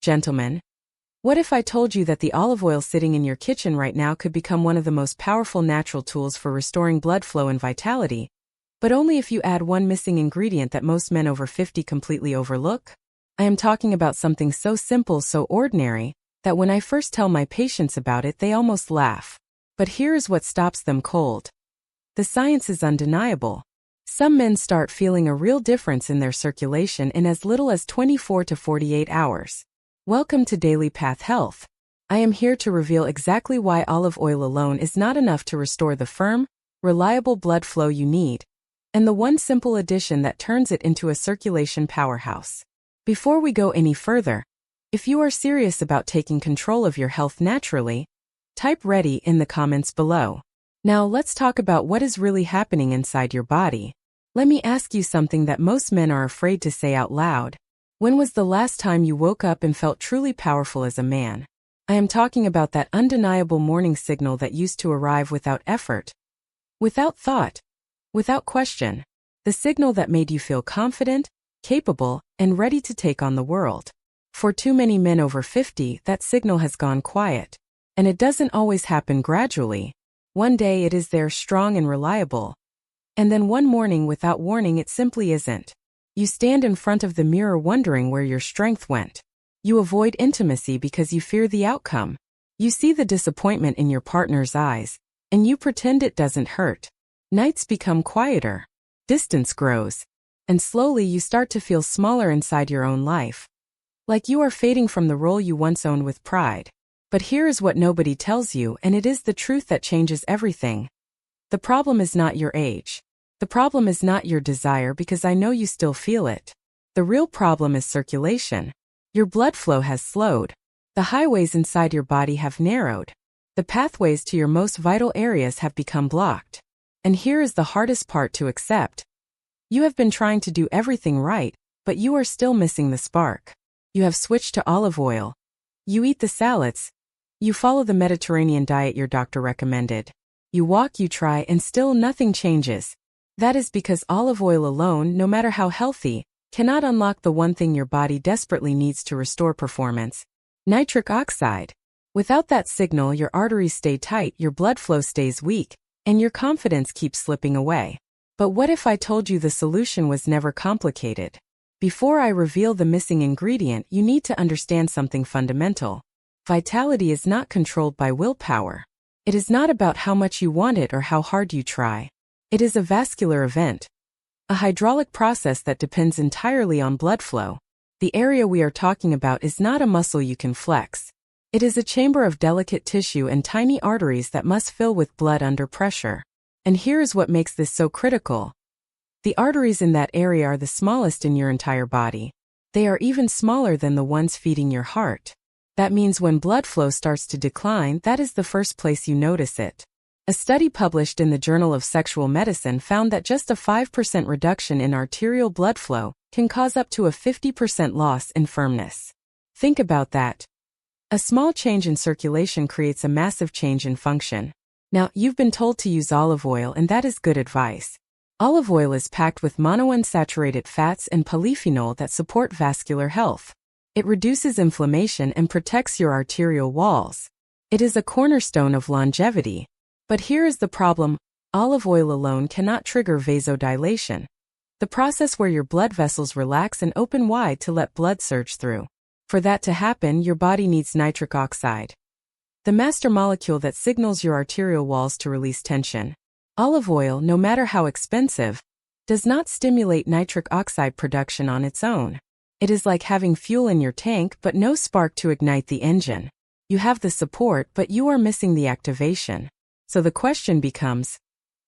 Gentlemen, what if I told you that the olive oil sitting in your kitchen right now could become one of the most powerful natural tools for restoring blood flow and vitality, but only if you add one missing ingredient that most men over 50 completely overlook? I am talking about something so simple, so ordinary, that when I first tell my patients about it, they almost laugh. But here's what stops them cold. The science is undeniable. Some men start feeling a real difference in their circulation in as little as 24 to 48 hours. Welcome to Daily Path Health. I am here to reveal exactly why olive oil alone is not enough to restore the firm, reliable blood flow you need, and the one simple addition that turns it into a circulation powerhouse. Before we go any further, if you are serious about taking control of your health naturally, type "ready" in the comments below. Now let's talk about what is really happening inside your body. Let me ask you something that most men are afraid to say out loud. When was the last time you woke up and felt truly powerful as a man? I am talking about that undeniable morning signal that used to arrive without effort, without thought, without question. The signal that made you feel confident, capable, and ready to take on the world. For too many men over 50, that signal has gone quiet. And it doesn't always happen gradually. One day it is there, strong and reliable. And then one morning, without warning, it simply isn't. You stand in front of the mirror wondering where your strength went. You avoid intimacy because you fear the outcome. You see the disappointment in your partner's eyes, and you pretend it doesn't hurt. Nights become quieter. Distance grows. And slowly you start to feel smaller inside your own life. Like you are fading from the role you once owned with pride. But here is what nobody tells you, and it is the truth that changes everything. The problem is not your age. The problem is not your desire, because I know you still feel it. The real problem is circulation. Your blood flow has slowed. The highways inside your body have narrowed. The pathways to your most vital areas have become blocked. And here is the hardest part to accept. You have been trying to do everything right, but you are still missing the spark. You have switched to olive oil. You eat the salads. You follow the Mediterranean diet your doctor recommended. You walk, you try, and still nothing changes. That is because olive oil alone, no matter how healthy, cannot unlock the one thing your body desperately needs to restore performance: nitric oxide. Without that signal, your arteries stay tight, your blood flow stays weak, and your confidence keeps slipping away. But what if I told you the solution was never complicated? Before I reveal the missing ingredient, you need to understand something fundamental. Vitality is not controlled by willpower. It is not about how much you want it or how hard you try. It is a vascular event, a hydraulic process that depends entirely on blood flow. The area we are talking about is not a muscle you can flex. It is a chamber of delicate tissue and tiny arteries that must fill with blood under pressure. And here is what makes this so critical. The arteries in that area are the smallest in your entire body. They are even smaller than the ones feeding your heart. That means when blood flow starts to decline, that is the first place you notice it. A study published in the Journal of Sexual Medicine found that just a 5% reduction in arterial blood flow can cause up to a 50% loss in firmness. Think about that. A small change in circulation creates a massive change in function. Now, you've been told to use olive oil, and that is good advice. Olive oil is packed with monounsaturated fats and polyphenol that support vascular health. It reduces inflammation and protects your arterial walls. It is a cornerstone of longevity. But here is the problem: olive oil alone cannot trigger vasodilation, the process where your blood vessels relax and open wide to let blood surge through. For that to happen, your body needs nitric oxide, the master molecule that signals your arterial walls to release tension. Olive oil, no matter how expensive, does not stimulate nitric oxide production on its own. It is like having fuel in your tank but no spark to ignite the engine. You have the support, but you are missing the activation. So the question becomes,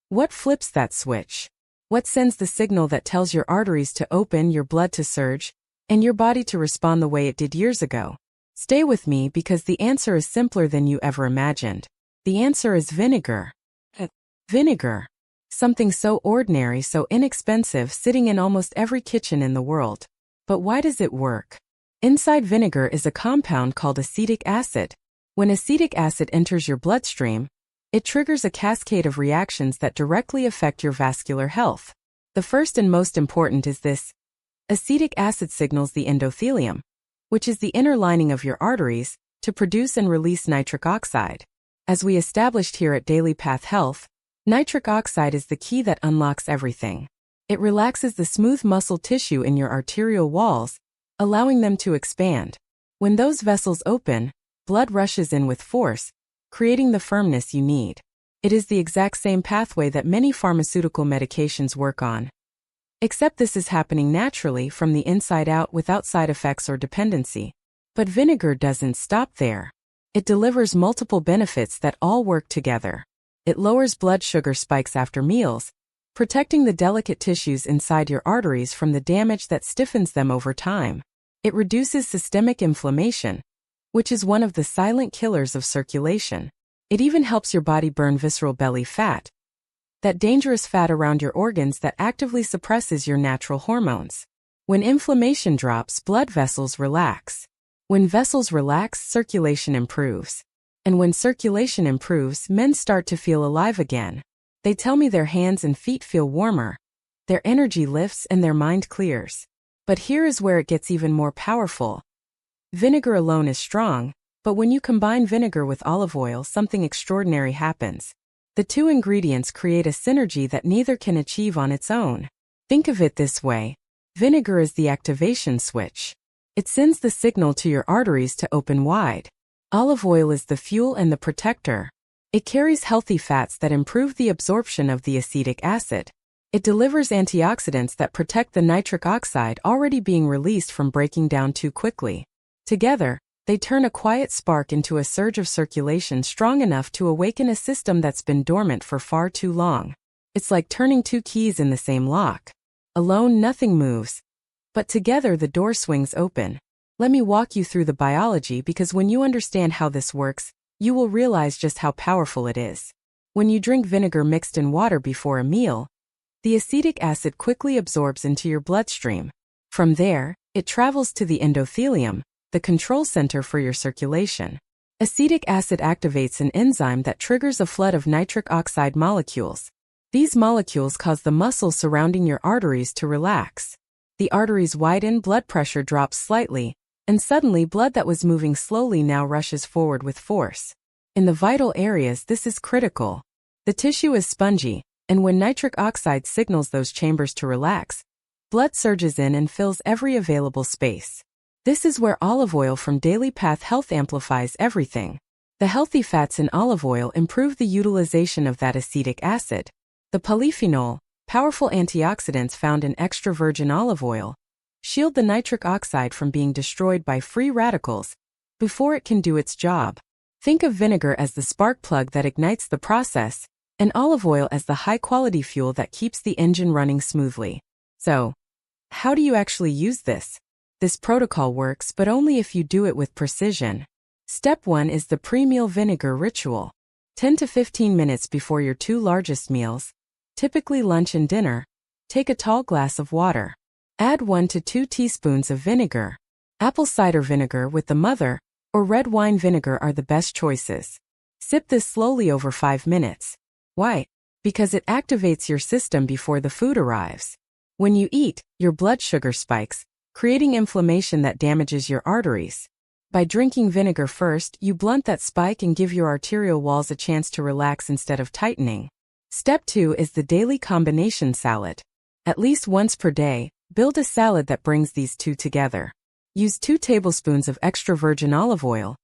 what flips that switch? What sends the signal that tells your arteries to open, your blood to surge, and your body to respond the way it did years ago? Stay with me, because the answer is simpler than you ever imagined. The answer is vinegar. Vinegar. Something so ordinary, so inexpensive, sitting in almost every kitchen in the world. But why does it work? Inside vinegar is a compound called acetic acid. When acetic acid enters your bloodstream, it triggers a cascade of reactions that directly affect your vascular health. The first and most important is this: acetic acid signals the endothelium, which is the inner lining of your arteries, to produce and release nitric oxide. As we established here at Daily Path Health, nitric oxide is the key that unlocks everything. It relaxes the smooth muscle tissue in your arterial walls, allowing them to expand. When those vessels open, blood rushes in with force, creating the firmness you need. It is the exact same pathway that many pharmaceutical medications work on. Except this is happening naturally from the inside out without side effects or dependency. But vinegar doesn't stop there. It delivers multiple benefits that all work together. It lowers blood sugar spikes after meals, protecting the delicate tissues inside your arteries from the damage that stiffens them over time. It reduces systemic inflammation, which is one of the silent killers of circulation. It even helps your body burn visceral belly fat, that dangerous fat around your organs that actively suppresses your natural hormones. When inflammation drops, blood vessels relax. When vessels relax, circulation improves. And when circulation improves, men start to feel alive again. They tell me their hands and feet feel warmer, their energy lifts and their mind clears. But here is where it gets even more powerful. Vinegar alone is strong, but when you combine vinegar with olive oil, something extraordinary happens. The two ingredients create a synergy that neither can achieve on its own. Think of it this way. Vinegar is the activation switch. It sends the signal to your arteries to open wide. Olive oil is the fuel and the protector. It carries healthy fats that improve the absorption of the acetic acid. It delivers antioxidants that protect the nitric oxide already being released from breaking down too quickly. Together, they turn a quiet spark into a surge of circulation strong enough to awaken a system that's been dormant for far too long. It's like turning two keys in the same lock. Alone, nothing moves. But together, the door swings open. Let me walk you through the biology, because when you understand how this works, you will realize just how powerful it is. When you drink vinegar mixed in water before a meal, the acetic acid quickly absorbs into your bloodstream. From there, it travels to the endothelium, the control center for your circulation. Acetic acid activates an enzyme that triggers a flood of nitric oxide molecules. These molecules cause the muscles surrounding your arteries to relax. The arteries widen, blood pressure drops slightly, and suddenly blood that was moving slowly now rushes forward with force. In the vital areas, this is critical. The tissue is spongy, and when nitric oxide signals those chambers to relax, blood surges in and fills every available space. This is where olive oil from Daily Path Health amplifies everything. The healthy fats in olive oil improve the utilization of that acetic acid. The polyphenol, powerful antioxidants found in extra virgin olive oil, shield the nitric oxide from being destroyed by free radicals before it can do its job. Think of vinegar as the spark plug that ignites the process, and olive oil as the high-quality fuel that keeps the engine running smoothly. So, how do you actually use this? This protocol works, but only if you do it with precision. Step 1 is the pre-meal vinegar ritual. 10 to 15 minutes before your two largest meals, typically lunch and dinner, take a tall glass of water. Add 1 to 2 teaspoons of vinegar. Apple cider vinegar with the mother or red wine vinegar are the best choices. Sip this slowly over 5 minutes. Why? Because it activates your system before the food arrives. When you eat, your blood sugar spikes, creating inflammation that damages your arteries. By drinking vinegar first, you blunt that spike and give your arterial walls a chance to relax instead of tightening. Step 2 is the daily combination salad. At least once per day, build a salad that brings these two together. Use 2 tablespoons of extra virgin olive oil.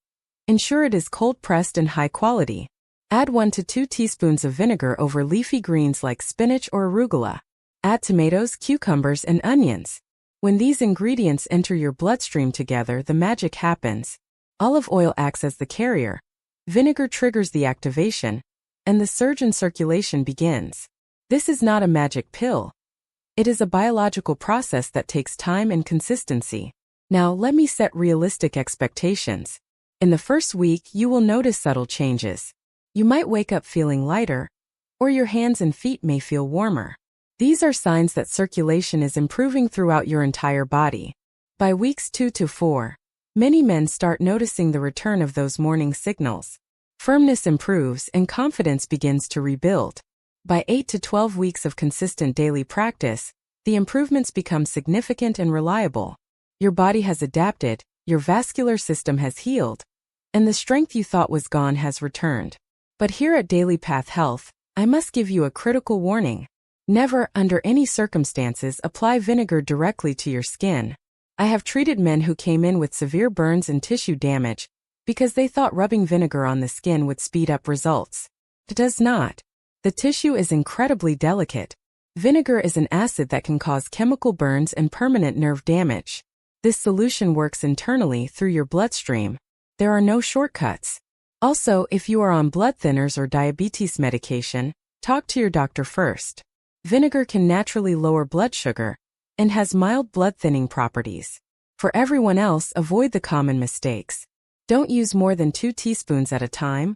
Ensure it is cold-pressed and high quality. Add 1 to 2 teaspoons of vinegar over leafy greens like spinach or arugula. Add tomatoes, cucumbers, and onions. When these ingredients enter your bloodstream together, the magic happens. Olive oil acts as the carrier. Vinegar triggers the activation, and the surge in circulation begins. This is not a magic pill. It is a biological process that takes time and consistency. Now, let me set realistic expectations. In the first week, you will notice subtle changes. You might wake up feeling lighter, or your hands and feet may feel warmer. These are signs that circulation is improving throughout your entire body. By weeks 2 to 4, many men start noticing the return of those morning signals. Firmness improves and confidence begins to rebuild. By 8 to 12 weeks of consistent daily practice, the improvements become significant and reliable. Your body has adapted, your vascular system has healed, and the strength you thought was gone has returned. But here at Daily Path Health, I must give you a critical warning. Never, under any circumstances, apply vinegar directly to your skin. I have treated men who came in with severe burns and tissue damage because they thought rubbing vinegar on the skin would speed up results. It does not. The tissue is incredibly delicate. Vinegar is an acid that can cause chemical burns and permanent nerve damage. This solution works internally through your bloodstream. There are no shortcuts. Also, if you are on blood thinners or diabetes medication, talk to your doctor first. Vinegar can naturally lower blood sugar and has mild blood thinning properties. For everyone else, avoid the common mistakes. Don't use more than 2 teaspoons at a time.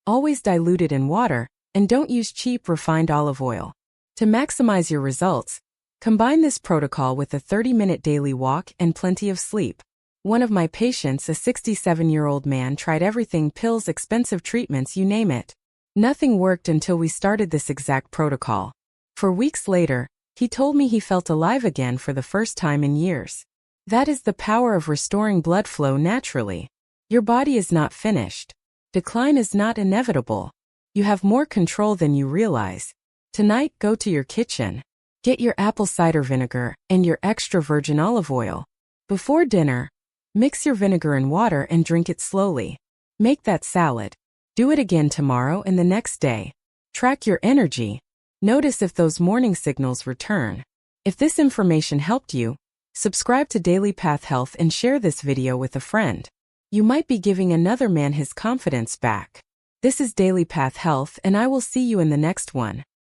Always dilute it in water, and don't use cheap refined olive oil. To maximize your results, combine this protocol with a 30-minute daily walk and plenty of sleep. One of my patients, a 67-year-old man, tried everything: pills, expensive treatments, you name it. Nothing worked until we started this exact protocol. For weeks later, he told me he felt alive again for the first time in years. That is the power of restoring blood flow naturally. Your body is not finished. Decline is not inevitable. You have more control than you realize. Tonight, go to your kitchen. Get your apple cider vinegar and your extra virgin olive oil. Before dinner, mix your vinegar and water and drink it slowly. Make that salad. Do it again tomorrow and the next day. Track your energy. Notice if those morning signals return. If this information helped you, subscribe to Daily Path Health and share this video with a friend. You might be giving another man his confidence back. This is Daily Path Health, and I will see you in the next one.